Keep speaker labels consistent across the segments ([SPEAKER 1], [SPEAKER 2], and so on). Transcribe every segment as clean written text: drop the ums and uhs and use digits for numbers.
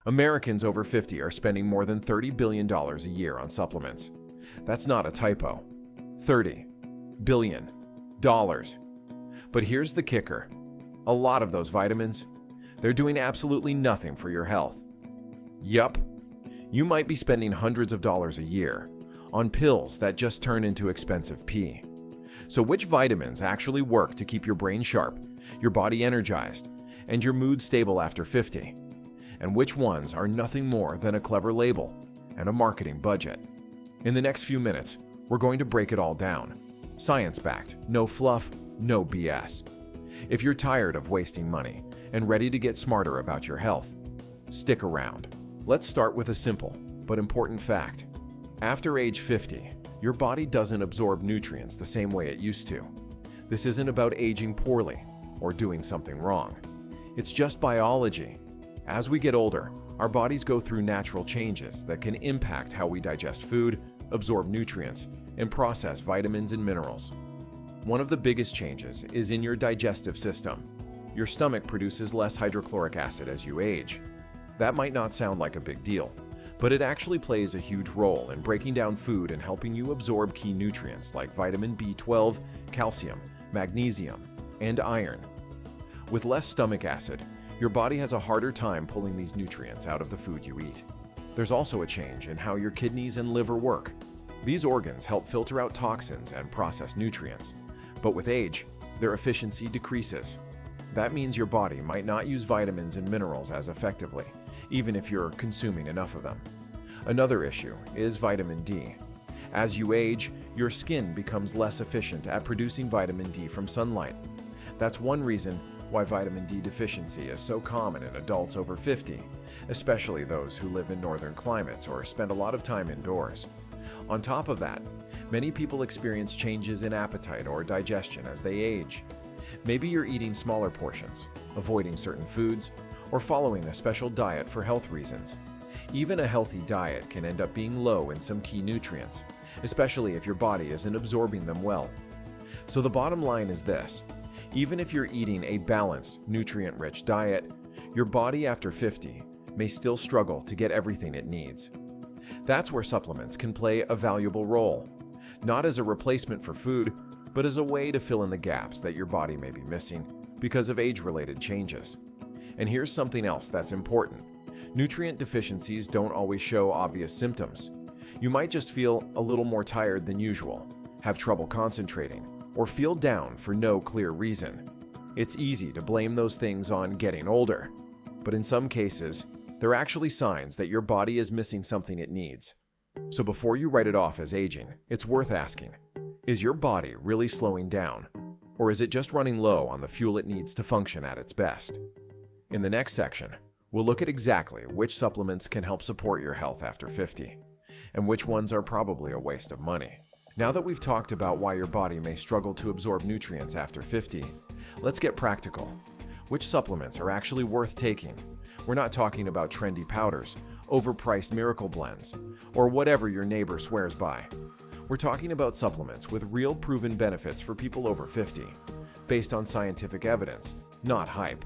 [SPEAKER 1] Americans over 50 are spending more than $30 billion a year on supplements. That's not a typo. $30 billion. But here's the kicker. A lot of those vitamins, they're doing absolutely nothing for your health. Yup, you might be spending hundreds of dollars a year on pills that just turn into expensive pee. So which vitamins actually work to keep your brain sharp, your body energized, and your mood stable after 50? And which ones are nothing more than a clever label and a marketing budget? In the next few minutes, we're going to break it all down. Science-backed, no fluff, no BS. If you're tired of wasting money and ready to get smarter about your health, stick around. Let's start with a simple but important fact. After age 50, your body doesn't absorb nutrients the same way it used to. This isn't about aging poorly or doing something wrong. It's just biology. As we get older, our bodies go through natural changes that can impact how we digest food, absorb nutrients, and process vitamins and minerals. One of the biggest changes is in your digestive system. Your stomach produces less hydrochloric acid as you age. That might not sound like a big deal, but it actually plays a huge role in breaking down food and helping you absorb key nutrients like vitamin B12, calcium, magnesium, and iron. With less stomach acid, your body has a harder time pulling these nutrients out of the food you eat. There's also a change in how your kidneys and liver work. These organs help filter out toxins and process nutrients, but with age, their efficiency decreases. That means your body might not use vitamins and minerals as effectively, even if you're consuming enough of them. Another issue is vitamin D. As you age, your skin becomes less efficient at producing vitamin D from sunlight. That's one reason why vitamin D deficiency is so common in adults over 50, especially those who live in northern climates or spend a lot of time indoors. On top of that, many people experience changes in appetite or digestion as they age. Maybe you're eating smaller portions, avoiding certain foods, or following a special diet for health reasons. Even a healthy diet can end up being low in some key nutrients, especially if your body isn't absorbing them well. So the bottom line is this: even if you're eating a balanced, nutrient-rich diet, your body after 50 may still struggle to get everything it needs. That's where supplements can play a valuable role, not as a replacement for food, but as a way to fill in the gaps that your body may be missing because of age-related changes. And here's something else that's important. Nutrient deficiencies don't always show obvious symptoms. You might just feel a little more tired than usual, have trouble concentrating, or feel down for no clear reason. It's easy to blame those things on getting older, but in some cases, they're actually signs that your body is missing something it needs. So before you write it off as aging, it's worth asking, is your body really slowing down, or is it just running low on the fuel it needs to function at its best? In the next section, we'll look at exactly which supplements can help support your health after 50, and which ones are probably a waste of money. Now that we've talked about why your body may struggle to absorb nutrients after 50, let's get practical. Which supplements are actually worth taking? We're not talking about trendy powders, overpriced miracle blends, or whatever your neighbor swears by. We're talking about supplements with real proven benefits for people over 50, based on scientific evidence, not hype.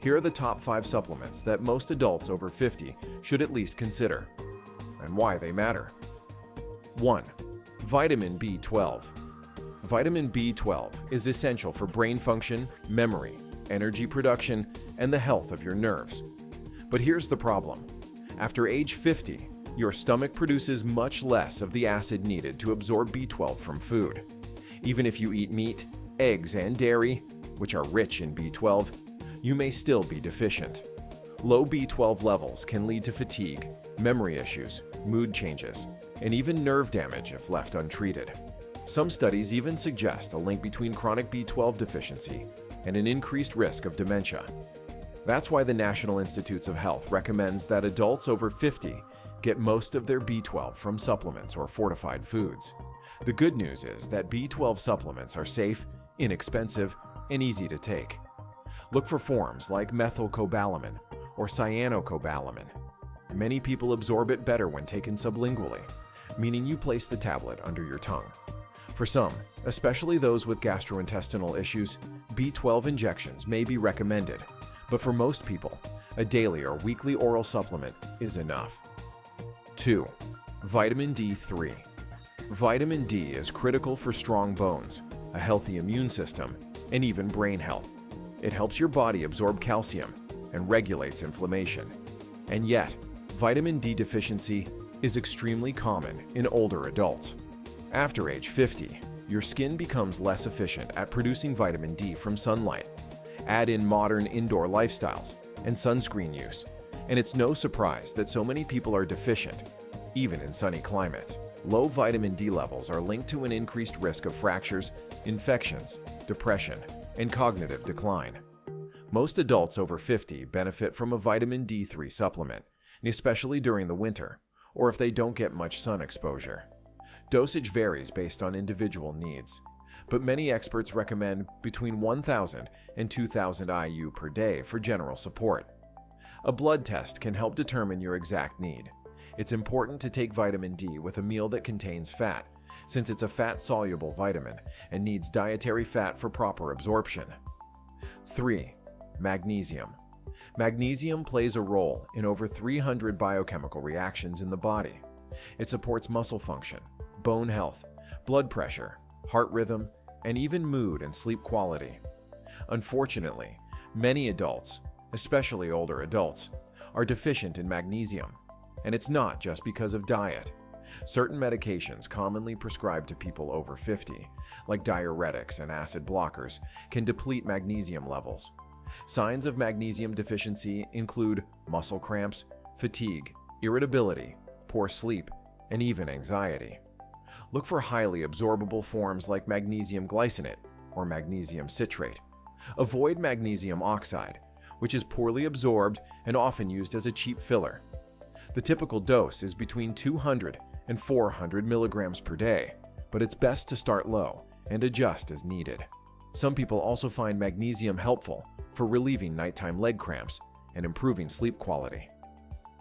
[SPEAKER 1] Here are the top 5 supplements that most adults over 50 should at least consider, and why they matter. 1. Vitamin B12. Vitamin B12 is essential for brain function, memory, energy production, and the health of your nerves. But here's the problem. After age 50, your stomach produces much less of the acid needed to absorb B12 from food. Even if you eat meat, eggs, and dairy, which are rich in B12, you may still be deficient. Low B12 levels can lead to fatigue, memory issues, mood changes, and even nerve damage if left untreated. Some studies even suggest a link between chronic B12 deficiency and an increased risk of dementia. That's why the National Institutes of Health recommends that adults over 50 get most of their B12 from supplements or fortified foods. The good news is that B12 supplements are safe, inexpensive, and easy to take. Look for forms like methylcobalamin or cyanocobalamin. Many people absorb it better when taken sublingually, meaning you place the tablet under your tongue. For some, especially those with gastrointestinal issues, B12 injections may be recommended, but for most people, a daily or weekly oral supplement is enough. 2. Vitamin D3. Vitamin D is critical for strong bones, a healthy immune system, and even brain health. It helps your body absorb calcium and regulates inflammation. And yet, vitamin D deficiency is extremely common in older adults. After age 50, your skin becomes less efficient at producing vitamin D from sunlight. Add in modern indoor lifestyles and sunscreen use, and it's no surprise that so many people are deficient, even in sunny climates. Low vitamin D levels are linked to an increased risk of fractures, infections, depression, and cognitive decline. Most adults over 50 benefit from a vitamin D3 supplement, especially during the winter, or if they don't get much sun exposure. Dosage varies based on individual needs, but many experts recommend between 1,000 and 2,000 IU per day for general support. A blood test can help determine your exact need. It's important to take vitamin D with a meal that contains fat, since it's a fat-soluble vitamin and needs dietary fat for proper absorption. 3. Magnesium. Magnesium plays a role in over 300 biochemical reactions in the body. It supports muscle function, bone health, blood pressure, heart rhythm, and even mood and sleep quality. Unfortunately, many adults, especially older adults, are deficient in magnesium, and it's not just because of diet. Certain medications commonly prescribed to people over 50, like diuretics and acid blockers, can deplete magnesium levels. Signs of magnesium deficiency include muscle cramps, fatigue, irritability, poor sleep, and even anxiety. Look for highly absorbable forms like magnesium glycinate or magnesium citrate. Avoid magnesium oxide, which is poorly absorbed and often used as a cheap filler. The typical dose is between 200 and 400 milligrams per day, but it's best to start low and adjust as needed. Some people also find magnesium helpful for relieving nighttime leg cramps and improving sleep quality.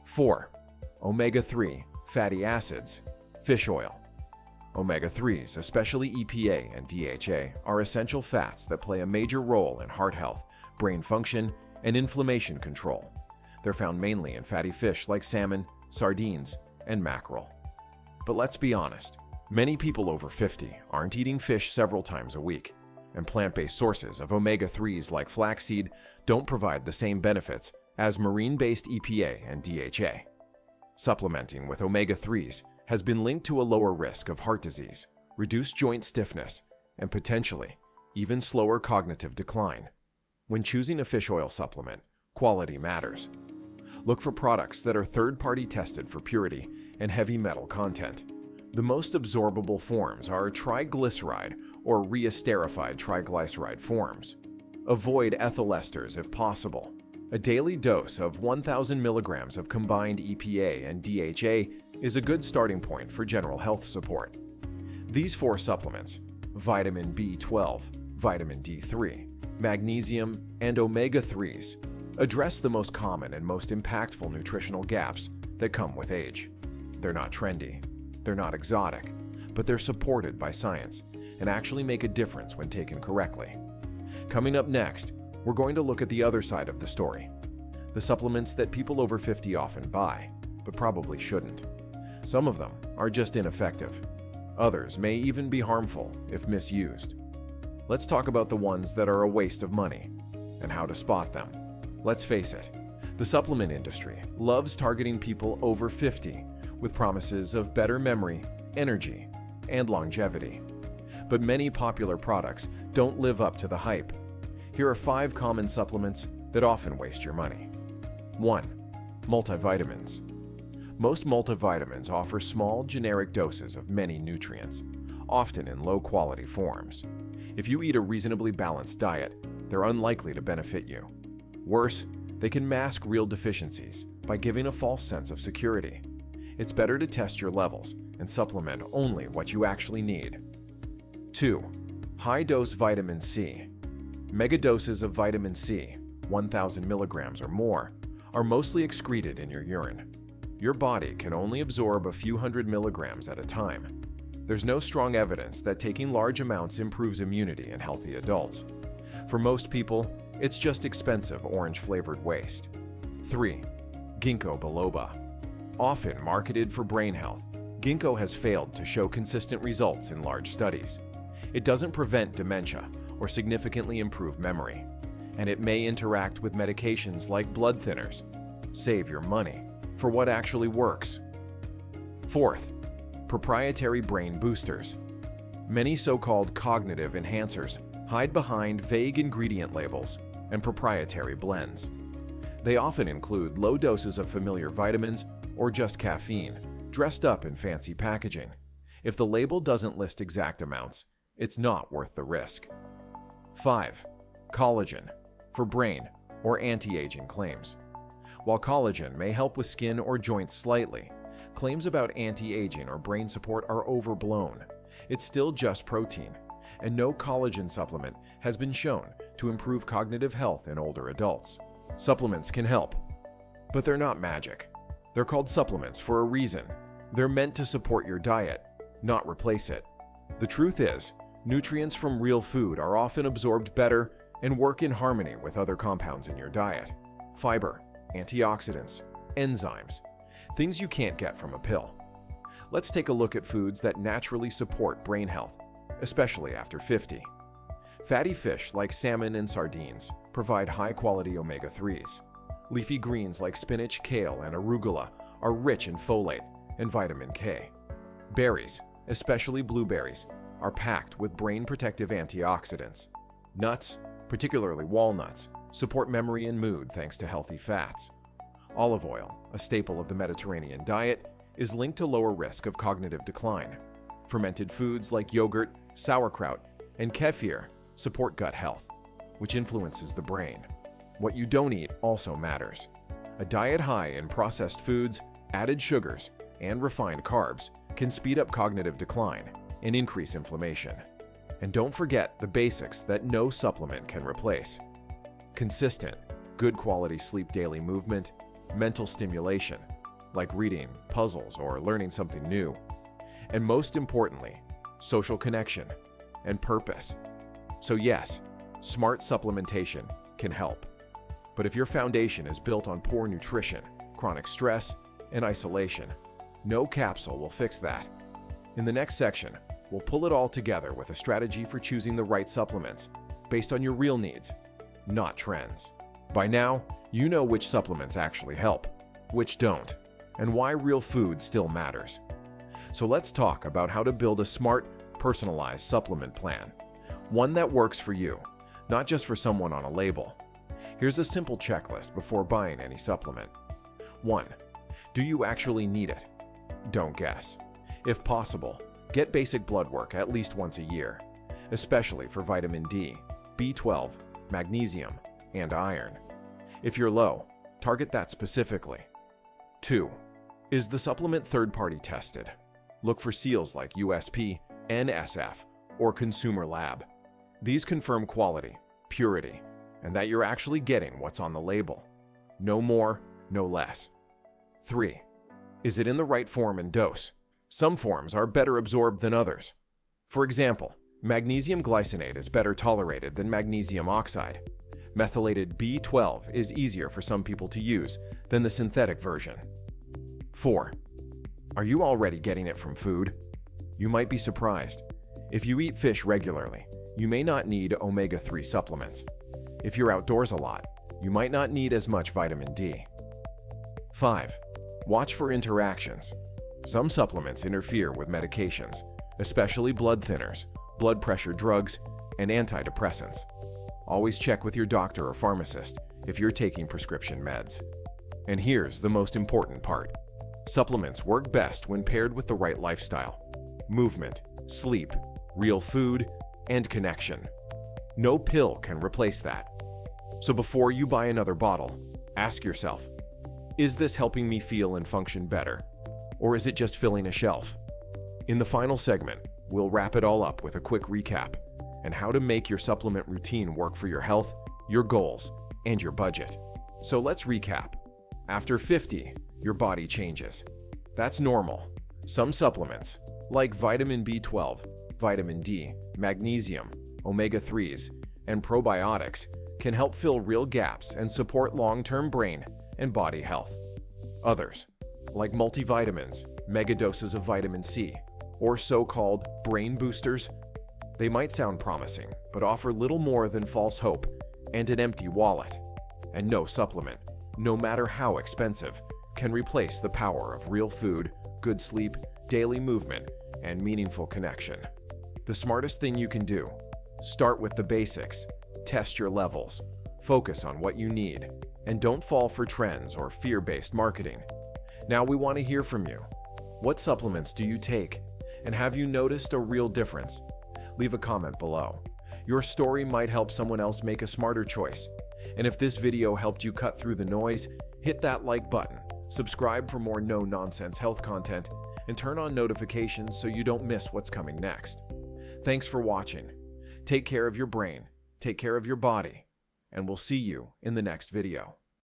[SPEAKER 1] 4. Omega-3 fatty acids, fish oil. Omega-3s, especially EPA and DHA, are essential fats that play a major role in heart health, brain function, and inflammation control. They're found mainly in fatty fish like salmon, sardines, and mackerel. But let's be honest, many people over 50 aren't eating fish several times a week, and plant-based sources of omega-3s like flaxseed don't provide the same benefits as marine-based EPA and DHA. Supplementing with omega-3s has been linked to a lower risk of heart disease, reduced joint stiffness, and potentially even slower cognitive decline. When choosing a fish oil supplement, quality matters. Look for products that are third-party tested for purity and heavy metal content. The most absorbable forms are triglyceride or reesterified triglyceride forms. Avoid ethyl esters if possible. A daily dose of 1,000 milligrams of combined EPA and DHA is a good starting point for general health support. These 4 supplements, vitamin B12, vitamin D3, magnesium, and omega-3s, address the most common and most impactful nutritional gaps that come with age. They're not trendy, they're not exotic, but they're supported by science and actually make a difference when taken correctly. Coming up next, we're going to look at the other side of the story, the supplements that people over 50 often buy, but probably shouldn't. Some of them are just ineffective. Others may even be harmful if misused. Let's talk about the ones that are a waste of money and how to spot them. Let's face it, the supplement industry loves targeting people over 50 with promises of better memory, energy, and longevity. But many popular products don't live up to the hype. Here are 5 common supplements that often waste your money. 1. Multivitamins. Most multivitamins offer small, generic doses of many nutrients, often in low-quality forms. If you eat a reasonably balanced diet, they're unlikely to benefit you. Worse, they can mask real deficiencies by giving a false sense of security. It's better to test your levels and supplement only what you actually need. 2. High-dose vitamin C. Megadoses of vitamin C, 1,000 milligrams or more, are mostly excreted in your urine. Your body can only absorb a few hundred milligrams at a time. There's no strong evidence that taking large amounts improves immunity in healthy adults. For most people, it's just expensive orange-flavored waste. 3. Ginkgo biloba. Often marketed for brain health, ginkgo has failed to show consistent results in large studies. It doesn't prevent dementia or significantly improve memory, and it may interact with medications like blood thinners. Save your money for what actually works. 4th, proprietary brain boosters. Many so-called cognitive enhancers hide behind vague ingredient labels and proprietary blends. They often include low doses of familiar vitamins or just caffeine, dressed up in fancy packaging. If the label doesn't list exact amounts, it's not worth the risk. 5. Collagen, for brain or anti-aging claims. While collagen may help with skin or joints slightly, claims about anti-aging or brain support are overblown. It's still just protein, and no collagen supplement has been shown to improve cognitive health in older adults. Supplements can help, but they're not magic. They're called supplements for a reason. They're meant to support your diet, not replace it. The truth is, nutrients from real food are often absorbed better and work in harmony with other compounds in your diet. Fiber, antioxidants, enzymes, things you can't get from a pill. Let's take a look at foods that naturally support brain health, especially after 50. Fatty fish like salmon and sardines provide high-quality omega-3s. Leafy greens like spinach, kale, and arugula are rich in folate and vitamin K. Berries, especially blueberries, are packed with brain-protective antioxidants. Nuts, particularly walnuts, support memory and mood thanks to healthy fats. Olive oil, a staple of the Mediterranean diet, is linked to lower risk of cognitive decline. Fermented foods like yogurt, sauerkraut, and kefir support gut health, which influences the brain. What you don't eat also matters. A diet high in processed foods, added sugars, and refined carbs can speed up cognitive decline and increase inflammation. And don't forget the basics that no supplement can replace. Consistent, good quality sleep, daily movement, mental stimulation, like reading, puzzles, or learning something new. And most importantly, social connection and purpose. So yes, smart supplementation can help. But if your foundation is built on poor nutrition, chronic stress, and isolation, no capsule will fix that. In the next section, we'll pull it all together with a strategy for choosing the right supplements based on your real needs, not trends. By now, you know which supplements actually help, which don't, and why real food still matters. So let's talk about how to build a smart, personalized supplement plan. One that works for you, not just for someone on a label. Here's a simple checklist before buying any supplement. 1. Do you actually need it? Don't guess. If possible, get basic blood work at least once a year, especially for vitamin D, B12, magnesium, and iron. If you're low, target that specifically. 2. Is the supplement third-party tested? Look for seals like USP, NSF, or Consumer Lab. These confirm quality, purity, and that you're actually getting what's on the label. No more, no less. 3. Is it in the right form and dose? Some forms are better absorbed than others. For example, magnesium glycinate is better tolerated than magnesium oxide. Methylated B12 is easier for some people to use than the synthetic version. 4. Are you already getting it from food? You might be surprised. If you eat fish regularly, you may not need omega-3 supplements. If you're outdoors a lot, you might not need as much vitamin D. 5. Watch for interactions. Some supplements interfere with medications, especially blood thinners, blood pressure drugs, and antidepressants. Always check with your doctor or pharmacist if you're taking prescription meds. And here's the most important part. Supplements work best when paired with the right lifestyle. Movement, sleep, real food, and connection. No pill can replace that. So before you buy another bottle, ask yourself, is this helping me feel and function better? Or is it just filling a shelf? In the final segment, we'll wrap it all up with a quick recap and how to make your supplement routine work for your health, your goals, and your budget. So let's recap. After 50, your body changes. That's normal. Some supplements, like vitamin B12, vitamin D, magnesium, omega-3s, and probiotics, can help fill real gaps and support long-term brain, and body health. Others, like multivitamins, megadoses of vitamin C, or so-called brain boosters, they might sound promising, but offer little more than false hope and an empty wallet. And no supplement, no matter how expensive, can replace the power of real food, good sleep, daily movement, and meaningful connection. The smartest thing you can do: start with the basics, test your levels, focus on what you need, and don't fall for trends or fear-based marketing. Now we want to hear from you. What supplements do you take? And have you noticed a real difference? Leave a comment below. Your story might help someone else make a smarter choice. And if this video helped you cut through the noise, hit that like button, subscribe for more no-nonsense health content, and turn on notifications so you don't miss what's coming next. Thanks for watching. Take care of your brain, take care of your body, and we'll see you in the next video.